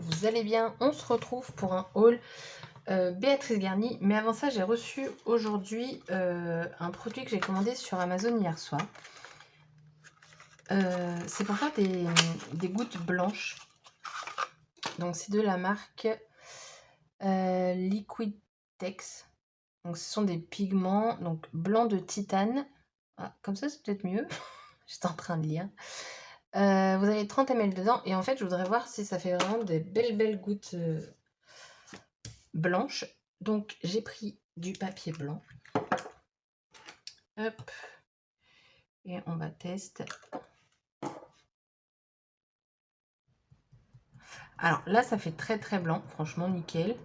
vous allez bien. On se retrouve pour un haul Béatrice Garnier. Mais avant ça, j'ai reçu aujourd'hui un produit que j'ai commandé sur Amazon hier soir. C'est pour faire des gouttes blanches. Donc c'est de la marque Liquitex. Donc ce sont des pigments donc blancs de titane. Ah, comme ça c'est peut-être mieux. J'étais en train de lire. Vous avez 30 ml dedans et en fait je voudrais voir si ça fait vraiment des belles gouttes blanches. Donc j'ai pris du papier blanc. Hop. Et on va tester. Alors là ça fait très blanc, franchement nickel.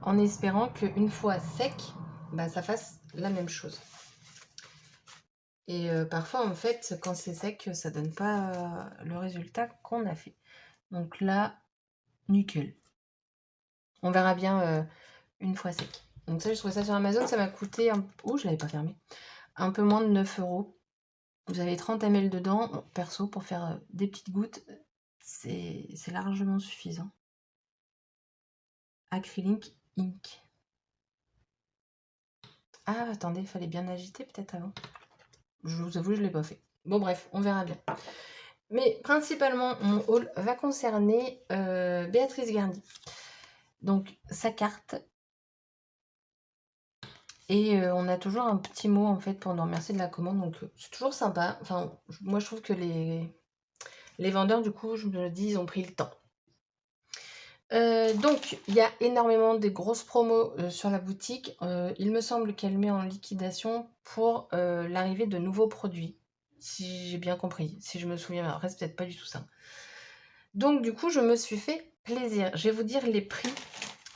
En espérant qu'une fois sec, bah, ça fasse la même chose. Et parfois en fait quand c'est sec ça donne pas le résultat qu'on a fait. Donc là, nickel. On verra bien une fois sec. Donc ça, je trouvais ça sur Amazon, ça m'a coûté je l'avais pas fermé. Un peu moins de 9 €. Vous avez 30 ml dedans. Bon, perso, pour faire des petites gouttes, c'est largement suffisant. Acrylic Ink. Ah, attendez, il fallait bien agiter peut-être avant. Je vous avoue, je ne l'ai pas fait. Bon, bref, on verra bien. Mais principalement, mon haul va concerner Béatrice Garnier. Donc, sa carte. Et on a toujours un petit mot en fait pour nous remercier de la commande. Donc, c'est toujours sympa. Enfin, moi, je trouve que les vendeurs, du coup, je me dis, ils ont pris le temps. Donc, il y a énormément de grosses promos sur la boutique. Il me semble qu'elle met en liquidation pour l'arrivée de nouveaux produits. Si j'ai bien compris, si je me souviens, après c'est peut-être pas du tout ça. Donc du coup, je me suis fait plaisir. Je vais vous dire les prix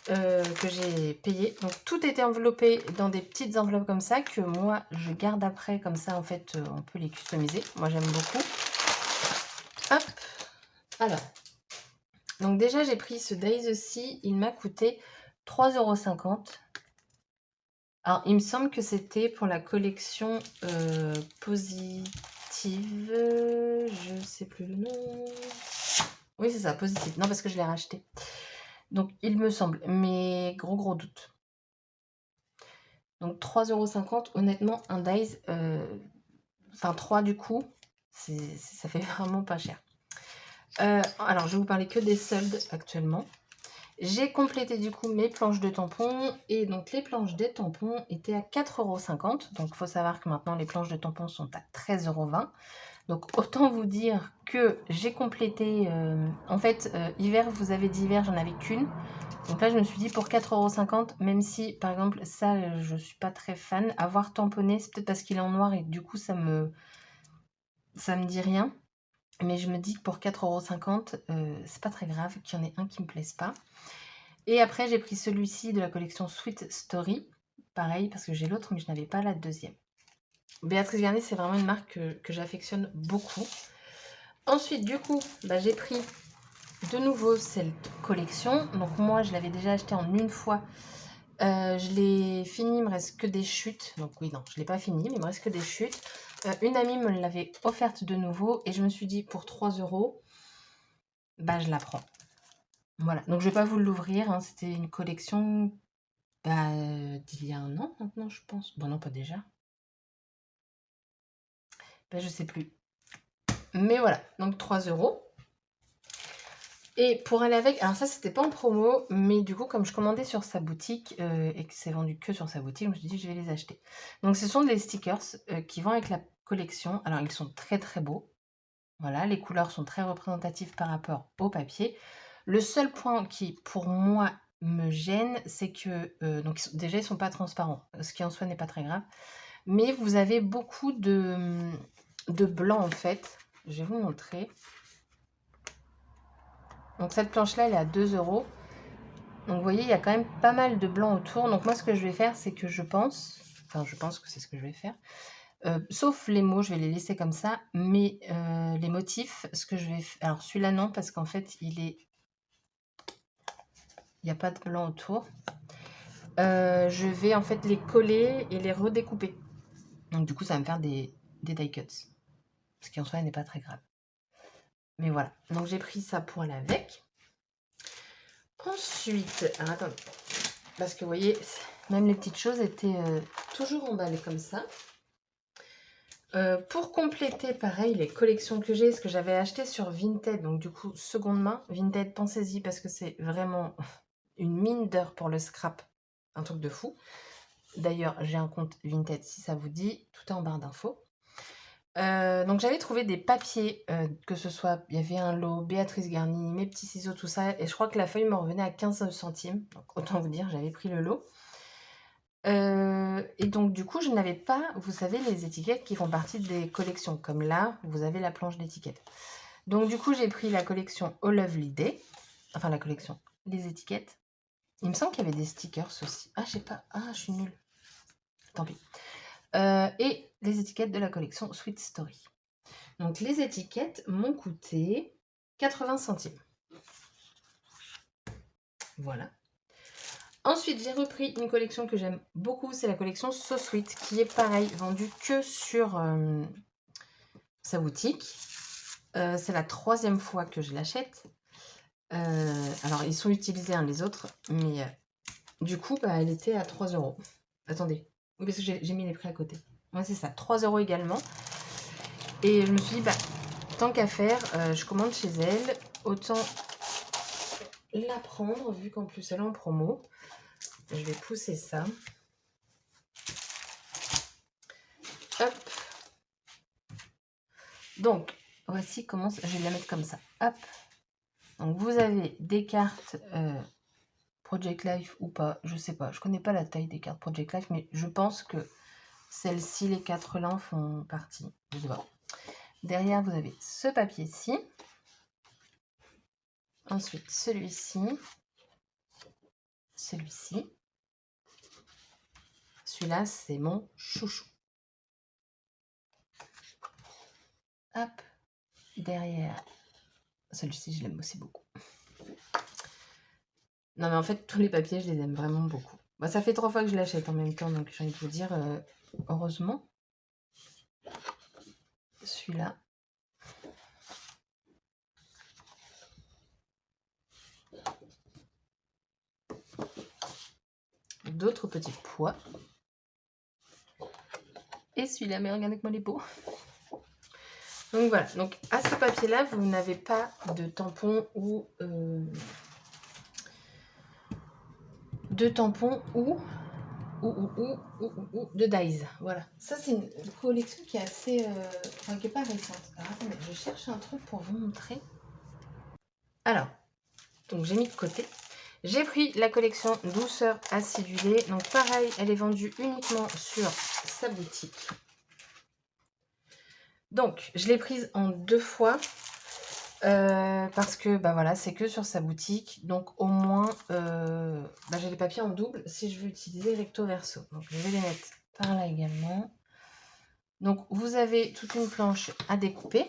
que j'ai payés. Donc tout était enveloppé dans des petites enveloppes comme ça que moi je garde après. Comme ça, en fait, on peut les customiser. Moi, j'aime beaucoup. Hop. Alors. Donc déjà, j'ai pris ce Days aussi. Il m'a coûté 3,50 €. Alors, il me semble que c'était pour la collection Positive. Je sais plus le nom. Oui, c'est ça, Positive. Non, parce que je l'ai racheté. Donc, il me semble. Mais gros doute. Donc, 3,50 €. Honnêtement, un Days, enfin 3 du coup, ça fait vraiment pas cher. Alors, je vais vous parler que des soldes actuellement. J'ai complété du coup mes planches de tampons et donc les planches des tampons étaient à 4,50 €. Donc il faut savoir que maintenant les planches de tampons sont à 13,20 €. Donc autant vous dire que j'ai complété, en fait hiver, vous avez d'hiver, j'en avais qu'une. Donc là je me suis dit pour 4,50 €, même si par exemple ça je suis pas très fan, avoir tamponné, c'est peut-être parce qu'il est en noir et du coup ça me dit rien. Mais je me dis que pour 4,50 €, c'est pas très grave qu'il y en ait un qui me plaise pas. Et après, j'ai pris celui-ci de la collection Sweet Story. Pareil, parce que j'ai l'autre, mais je n'avais pas la deuxième. Béatrice Garnier, c'est vraiment une marque que j'affectionne beaucoup. Ensuite, du coup, j'ai pris de nouveau cette collection. Donc moi, je l'avais déjà acheté en une fois. Je l'ai fini, il me reste que des chutes. Donc oui, non, je ne l'ai pas fini, mais il me reste que des chutes. Une amie me l'avait offerte de nouveau et je me suis dit pour 3 €, je la prends. Voilà, donc je vais pas vous l'ouvrir, hein. C'était une collection d'il y a un an maintenant, je pense. Bon, non, pas déjà. Je sais plus. Mais voilà, donc 3 €. Et pour aller avec, alors ça, c'était pas en promo, mais du coup, comme je commandais sur sa boutique et que c'est vendu que sur sa boutique, je me suis dit, je vais les acheter. Donc, ce sont des stickers qui vont avec la collection. Alors, ils sont très beaux. Voilà, les couleurs sont très représentatives par rapport au papier. Le seul point qui, pour moi, me gêne, c'est que, donc déjà, ils sont pas transparents, ce qui en soi n'est pas très grave. Mais vous avez beaucoup de blanc, en fait. Je vais vous montrer. Donc, cette planche-là, elle est à 2 €. Donc, vous voyez, il y a quand même pas mal de blanc autour. Donc, moi, ce que je vais faire, c'est que je pense que c'est ce que je vais faire. Sauf les mots, je vais les laisser comme ça. Mais les motifs, ce que je vais faire... Alors, celui-là, non, parce qu'en fait, il n'y a pas de blanc autour. Je vais en fait les coller et les redécouper. Donc, du coup, ça va me faire des die cuts. Ce qui en soi n'est pas très grave. Mais voilà. Donc, j'ai pris ça pour aller avec. Ensuite, alors attendez, parce que vous voyez, même les petites choses étaient toujours emballées comme ça. Pour compléter, pareil, les collections que j'ai, ce que j'avais acheté sur Vinted, donc du coup, seconde main, Vinted, pensez-y, parce que c'est vraiment une mine d'or pour le scrap, un truc de fou. D'ailleurs, j'ai un compte Vinted, si ça vous dit, tout est en barre d'infos. Donc j'avais trouvé des papiers, que ce soit, il y avait un lot, Béatrice Garny, mes petits ciseaux, tout ça, et je crois que la feuille me revenait à 15 centimes, donc autant vous dire, j'avais pris le lot. Et donc du coup, je n'avais pas, vous savez, les étiquettes qui font partie des collections, comme là, vous avez la planche d'étiquettes. Donc du coup, j'ai pris la collection Oh Lovely Day, enfin la collection, les étiquettes. Il me semble qu'il y avait des stickers aussi. Ah, je sais pas, ah, je suis nulle. Tant pis. Et les étiquettes de la collection Sweet Story. Donc les étiquettes m'ont coûté 80 centimes. Voilà. Ensuite, j'ai repris une collection que j'aime beaucoup, c'est la collection So Sweet, qui est pareil, vendue que sur sa boutique. C'est la 3e fois que je l'achète. Alors, ils sont utilisés les autres, mais du coup, bah, elle était à 3 €. Attendez, oui, parce que j'ai mis les prix à côté. Ouais, c'est ça, 3 € également. Et je me suis dit, bah, tant qu'à faire, je commande chez elle, autant la prendre, vu qu'en plus elle est en promo. Je vais pousser ça. Hop. Donc, voici comment je vais la mettre comme ça. Hop. Donc, vous avez des cartes Project Life ou pas, je sais pas. Je connais pas la taille des cartes Project Life, mais je pense que celles-ci, les 4 là, font partie. Je sais pas. Derrière, vous avez ce papier-ci. Ensuite, celui-ci. Celui-ci. Celui-là, c'est mon chouchou. Hop. Derrière, celui-ci, je l'aime aussi beaucoup. Non, mais en fait, tous les papiers, je les aime vraiment beaucoup. Bah, ça fait 3 fois que je l'achète en même temps, donc j'ai envie de vous dire, heureusement. Celui-là. D'autres petits pois. Et celui-là, mais regardez-moi les peaux. Donc voilà, donc à ce papier-là, vous n'avez pas de tampon ou de dies. Voilà, ça c'est une collection qui est assez, enfin qui n'est pas récente. Alors attendez, je cherche un truc pour vous montrer. Alors, donc j'ai mis de côté. J'ai pris la collection Douceur Acidulée. Donc pareil, elle est vendue uniquement sur sa boutique. Donc, je l'ai prise en 2 fois. Parce que bah voilà, c'est que sur sa boutique. Donc au moins, bah, j'ai les papiers en double si je veux utiliser recto verso. Donc je vais les mettre par là également. Donc vous avez toute une planche à découper.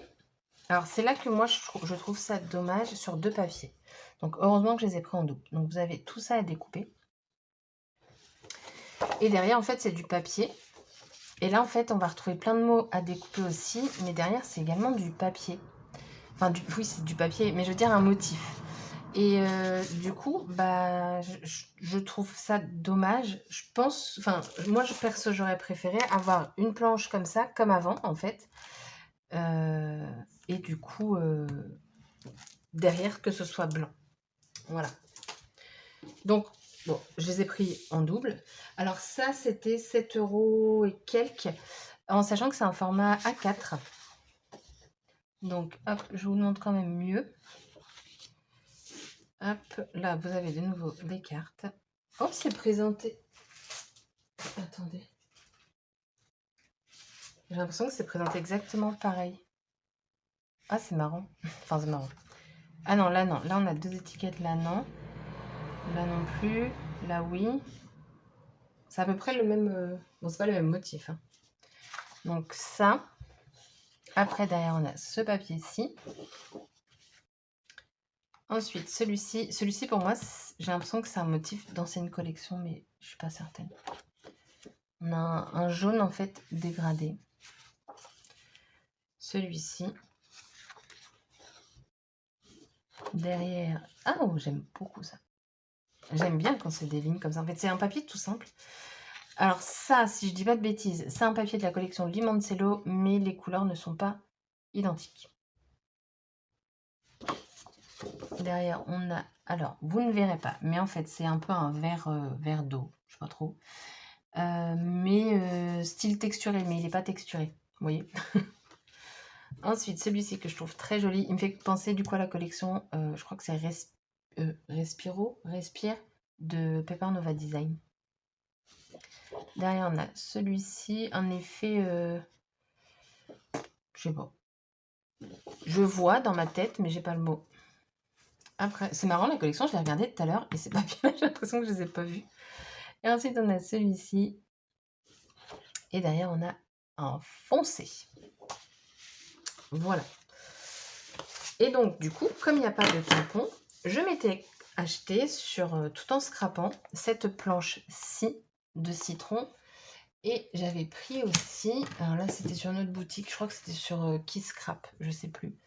Alors c'est là que moi je trouve ça dommage sur 2 papiers. Donc heureusement que je les ai pris en double. Donc vous avez tout ça à découper. Et derrière en fait c'est du papier. Et là en fait on va retrouver plein de mots à découper aussi. Mais derrière c'est également du papier. Enfin oui c'est du papier, mais je veux dire un motif. Et du coup, bah, je trouve ça dommage. Je pense, enfin, moi, perso, j'aurais préféré avoir une planche comme ça, comme avant, en fait. Et du coup, derrière, que ce soit blanc. Voilà. Donc, bon, je les ai pris en double. Alors ça, c'était 7 € et quelques, en sachant que c'est un format A4. Donc, hop, je vous le montre quand même mieux. Hop, là, vous avez de nouveau les cartes. Oh, c'est présenté. Attendez. J'ai l'impression que c'est présenté exactement pareil. Ah, c'est marrant. Enfin, c'est marrant. Ah non, là, non. Là, on a 2 étiquettes. Là, non. Là, non plus. Là, oui. C'est à peu près le même... Bon, c'est pas le même motif. Hein. Donc, ça. Après, derrière, on a ce papier-ci. Ensuite, celui-ci. Celui-ci, pour moi, j'ai l'impression que c'est un motif d'ancienne collection, mais je suis pas certaine. On a un jaune, en fait, dégradé. Celui-ci. Derrière... Ah, oh, j'aime beaucoup ça. J'aime bien quand c'est des lignes comme ça. En fait, c'est un papier tout simple. Alors ça, si je dis pas de bêtises, c'est un papier de la collection Limoncello, mais les couleurs ne sont pas identiques. Derrière, on a... Alors, vous ne verrez pas, mais en fait, c'est un peu un vert d'eau, je sais pas trop. Mais style texturé, mais il n'est pas texturé, vous voyez. Ensuite, celui-ci que je trouve très joli, il me fait penser du coup à la collection, je crois que c'est Respire de Paper Nova Design. Derrière, on a celui-ci, un effet, je sais pas. Je vois dans ma tête, mais j'ai pas le mot. Après, c'est marrant, la collection, je l'ai regardée tout à l'heure et c'est pas bien, j'ai l'impression que je les ai pas vus. Et ensuite, on a celui-ci. Et derrière, on a un foncé. Voilà. Et donc, du coup, comme il n'y a pas de tampon, je m'étais acheté, tout en scrapant, cette planche-ci de citron. Et j'avais pris aussi, alors là, c'était sur notre boutique, je crois que c'était sur Kiss Scrap, je sais plus.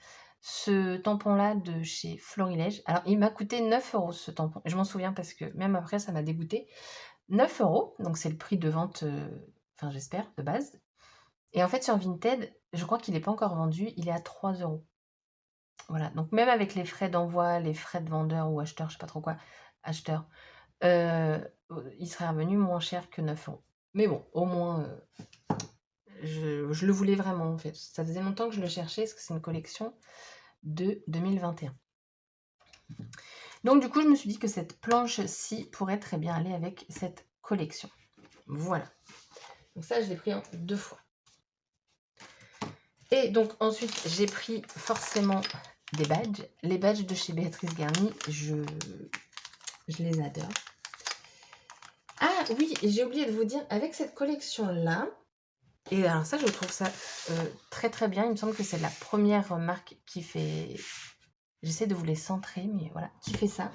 Ce tampon-là de chez Florilège. Alors, il m'a coûté 9 € ce tampon. Je m'en souviens parce que même après, ça m'a dégoûté. 9 €, donc c'est le prix de vente, enfin j'espère, de base. Et en fait, sur Vinted, je crois qu'il n'est pas encore vendu, il est à 3 €. Voilà, donc même avec les frais d'envoi, les frais de vendeur ou acheteur, je sais pas trop quoi, acheteur, euh, il serait revenu moins cher que 9 €. Mais bon, au moins, je le voulais vraiment en fait. Ça faisait longtemps que je le cherchais parce que c'est une collection de 2021. Donc du coup, je me suis dit que cette planche-ci pourrait très bien aller avec cette collection. Voilà. Donc ça, je l'ai pris en 2 fois. Et donc ensuite, j'ai pris forcément des badges. Les badges de chez Béatrice Garni, je les adore. Ah oui, et j'ai oublié de vous dire, avec cette collection-là, et alors ça, je trouve ça très très bien. Il me semble que c'est la première marque qui fait... J'essaie de vous les centrer, mais voilà, qui fait ça.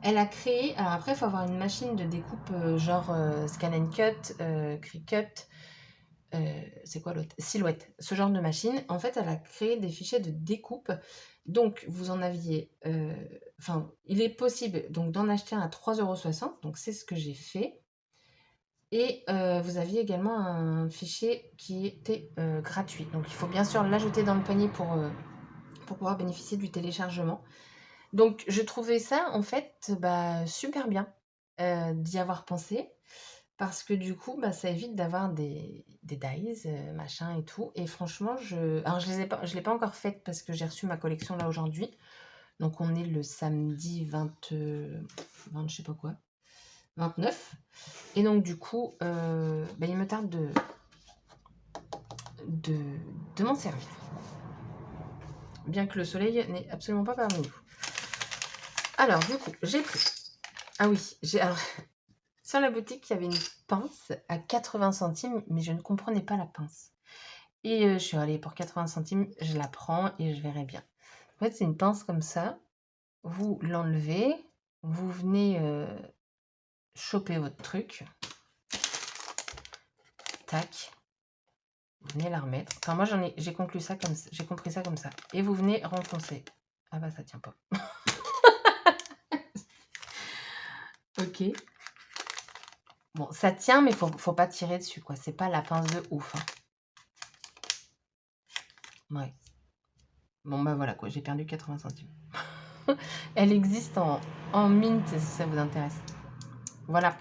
Elle a créé... Alors après, il faut avoir une machine de découpe genre Scan and Cut, Cricut, c'est quoi l'autre? Silhouette, ce genre de machine. En fait, elle a créé des fichiers de découpe. Donc, vous en aviez... Enfin, il est possible donc d'en acheter un à 3,60 €. Donc, c'est ce que j'ai fait. Et vous aviez également un fichier qui était gratuit. Donc, il faut bien sûr l'ajouter dans le panier pour pouvoir bénéficier du téléchargement. Donc, je trouvais ça, en fait, super bien d'y avoir pensé. Parce que du coup, ça évite d'avoir des dies, machin et tout. Et franchement, alors je l'ai pas encore faite parce que j'ai reçu ma collection là aujourd'hui. Donc on est le samedi 20, je sais pas quoi, 29. Et donc du coup, il me tarde de m'en servir. Bien que le soleil n'est absolument pas parmi nous. Alors du coup, j'ai pris... Ah oui, alors, sur la boutique, il y avait une pince à 80 centimes, mais je ne comprenais pas la pince. Et je suis allée pour 80 centimes, je la prends et je verrai bien. En fait, c'est une pince comme ça. Vous l'enlevez, vous venez choper votre truc. Tac. Vous venez la remettre. Enfin, moi, j'ai conclu ça comme ça. J'ai compris ça comme ça. Et vous venez renfoncer. Ah bah, ça tient pas. Ok. Bon, ça tient, mais faut pas tirer dessus, quoi. C'est pas la pince de ouf. Hein. Ouais. Bon, bah voilà, quoi. J'ai perdu 80 centimes. Elle existe en mint, si ça vous intéresse. Voilà.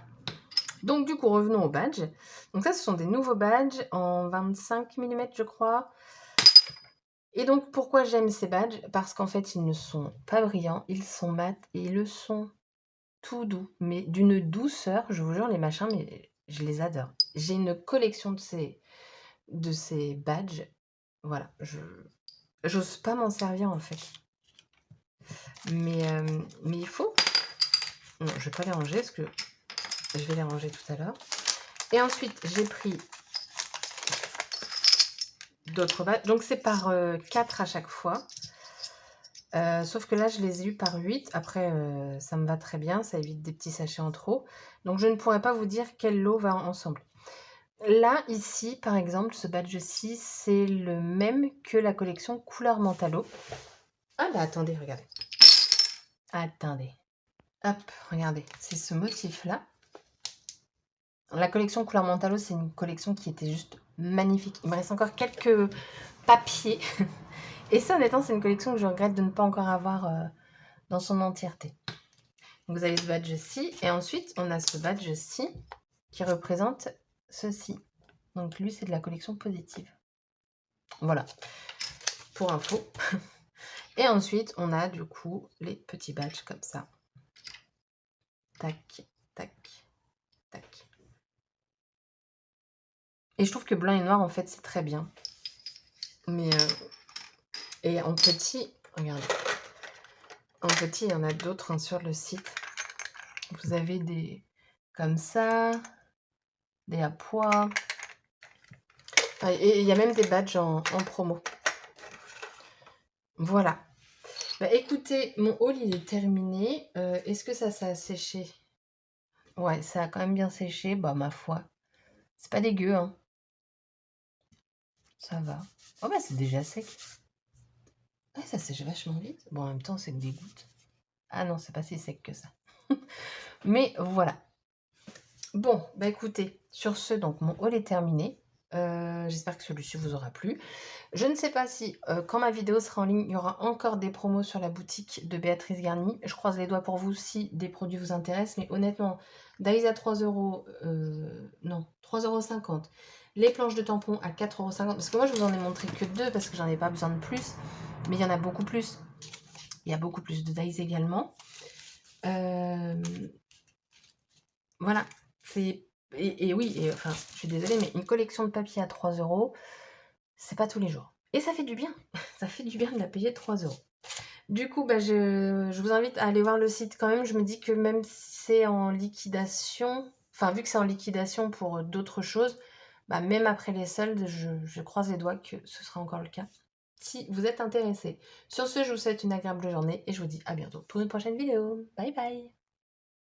Donc, du coup, revenons aux badges. Donc, ça, ce sont des nouveaux badges en 25 mm, je crois. Et donc, pourquoi j'aime ces badges? Parce qu'en fait, ils ne sont pas brillants, ils sont mat et ils le sont tout doux, mais d'une douceur, je vous jure, les machins, mais je les adore. J'ai une collection de ces badges. Voilà, j'ose pas m'en servir en fait. Mais il faut. Non, je vais pas les ranger parce que je vais les ranger tout à l'heure. Et ensuite, j'ai pris d'autres badges. Donc, c'est par 4 à chaque fois. Sauf que là, je les ai eus par 8. Après, ça me va très bien. Ça évite des petits sachets en trop. Donc, je ne pourrais pas vous dire quel lot va ensemble. Là, ici, par exemple, ce badge-ci, c'est le même que la collection Couleur Mentalo. Ah bah attendez, regardez. Attendez. Hop, regardez, c'est ce motif-là. La collection Couleur Mentalo, c'est une collection qui était juste magnifique. Il me reste encore quelques papiers. Et ça, honnêtement, c'est une collection que je regrette de ne pas encore avoir dans son entièreté. Donc, vous avez ce badge-ci. Et ensuite, on a ce badge-ci qui représente ceci. Donc, lui, c'est de la collection positive. Voilà, pour info. Et ensuite, on a du coup les petits badges comme ça. Tac, tac, tac. Et je trouve que blanc et noir, en fait, c'est très bien. Mais, et en petit, regardez. En petit, il y en a d'autres hein, sur le site. Vous avez des comme ça, des à pois. Et il y a même des badges en promo. Voilà. Bah, écoutez, mon haul, il est terminé. Est-ce que ça a séché? Ouais, ça a quand même bien séché. Bah, ma foi. C'est pas dégueu, hein. Ça va. Oh, bah, c'est déjà sec. Ouais, ça sèche vachement vite. Bon, en même temps, c'est que des gouttes. Ah non, c'est pas si sec que ça. Mais voilà. Bon, bah écoutez, sur ce, donc mon haul est terminé. J'espère que celui-ci vous aura plu. Je ne sais pas si, quand ma vidéo sera en ligne, il y aura encore des promos sur la boutique de Béatrice Garni. Je croise les doigts pour vous si des produits vous intéressent. Mais honnêtement, Daïs à 3 €, non, 3,50 €. Les planches de tampons à 4,50 €. Parce que moi, je vous en ai montré que 2 parce que j'en ai pas besoin de plus. Mais il y en a beaucoup plus. Il y a beaucoup plus de Daïs également. Voilà. Et oui, enfin, je suis désolée, mais une collection de papier à 3 €, c'est pas tous les jours. Et ça fait du bien. Ça fait du bien de la payer 3 €. Du coup, bah, je vous invite à aller voir le site quand même. Je me dis que même si c'est en liquidation, enfin, vu que c'est en liquidation pour d'autres choses, bah, même après les soldes, je croise les doigts que ce sera encore le cas. Si vous êtes intéressé. Sur ce, je vous souhaite une agréable journée et je vous dis à bientôt pour une prochaine vidéo. Bye bye!